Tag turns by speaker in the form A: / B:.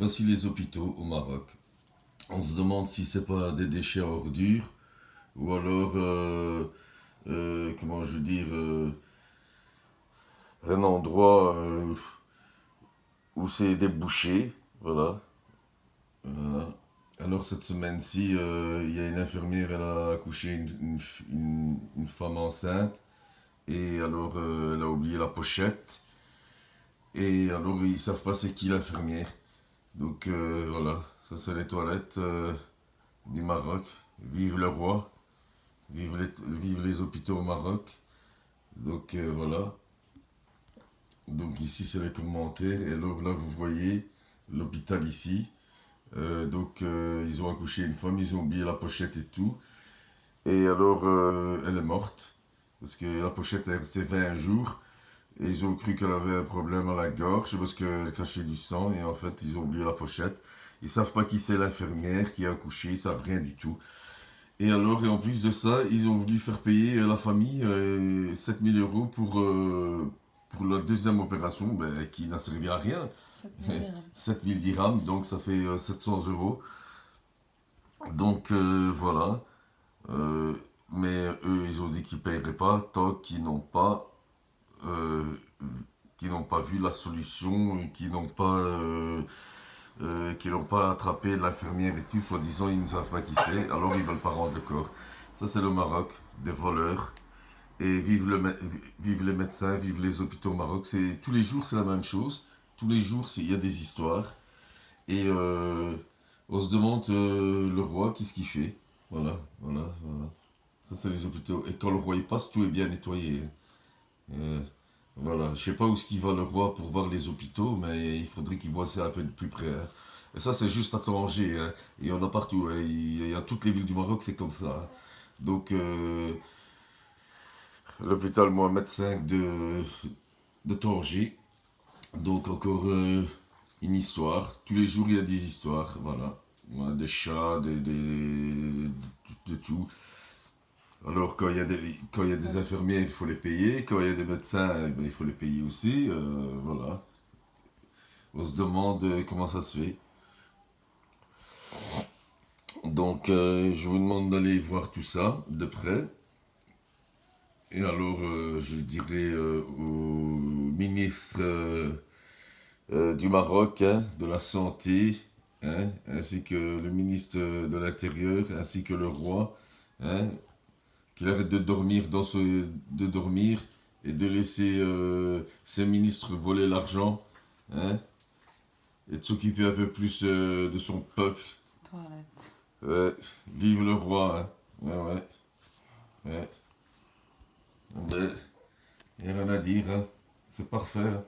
A: Voici les hôpitaux au Maroc. On se demande si c'est pas des déchets à ordures ou alors, comment je veux dire, un endroit où c'est débouché. Voilà. Voilà. Alors cette semaine-ci, il y a une infirmière, elle a accouché une femme enceinte et alors elle a oublié la pochette et alors ils savent pas c'est qui l'infirmière. Donc voilà, ça c'est les toilettes du Maroc. Vive le roi, vive les hôpitaux au Maroc. Donc voilà. Donc ici c'est les commentaires. Et alors là vous voyez l'hôpital ici. Ils ont accouché une femme, ils ont oublié la pochette et tout. Et alors elle est morte. Parce que la pochette est restée 20 jours. Et ils ont cru qu'elle avait un problème à la gorge parce qu'elle cachait du sang. Et en fait ils ont oublié la pochette. Ils savent pas qui c'est l'infirmière qui a accouché, ils savent rien du tout. Et alors, et en plus de ça, ils ont voulu faire payer à la famille 7000 euros pour la deuxième opération, ben, qui n'a servi à rien.
B: 7 000 dirhams.
A: 7000 dirhams, donc ça fait 700 euros. Donc voilà. Euh, mais eux, ils ont dit qu'ils ne paieraient pas tant euh, qu'ils n'ont pas vu la solution, qu'ils n'ont pas attrapé l'infirmière et tout, soi-disant ils ne savent pas qui c'est, alors ils veulent pas rendre le corps. Ça c'est le Maroc, des voleurs. Et vive les médecins, vive les hôpitaux au Maroc. Tous les jours c'est la même chose. Tous les jours il y a des histoires. Et on se demande le roi, qu'est-ce qu'il fait. Voilà, voilà, voilà. Ça c'est les hôpitaux. Et quand le roi y passe, tout est bien nettoyé. Euh, voilà, je sais pas où est-ce qu'il va le roi pour voir les hôpitaux, mais il faudrait qu'il voit ça un peu de plus près, hein. Et ça, c'est juste à Tanger, hein. Il y en a partout, hein. Il y a toutes les villes du Maroc, c'est comme ça, hein. Donc, l'hôpital Mohamed V de Tanger. Donc, encore une histoire. Tous les jours, il y a des histoires, voilà. Voilà, des chats, de tout. Alors, quand il y a des infirmières, il faut les payer. Quand il y a des médecins, eh ben, il faut les payer aussi. Voilà. On se demande comment ça se fait. Donc, je vous demande d'aller voir tout ça de près. Et alors, je dirais au ministre du Maroc, hein, de la Santé, hein, ainsi que le ministre de l'Intérieur, ainsi que le roi, hein, qu'il arrête de dormir de dormir et de laisser ses ministres voler l'argent, hein, et de s'occuper un peu plus de son peuple.
B: Toilette.
A: Ouais, vive le roi, hein. Ouais, ouais, ouais. Ouais, y a rien à dire, hein. C'est parfait, hein.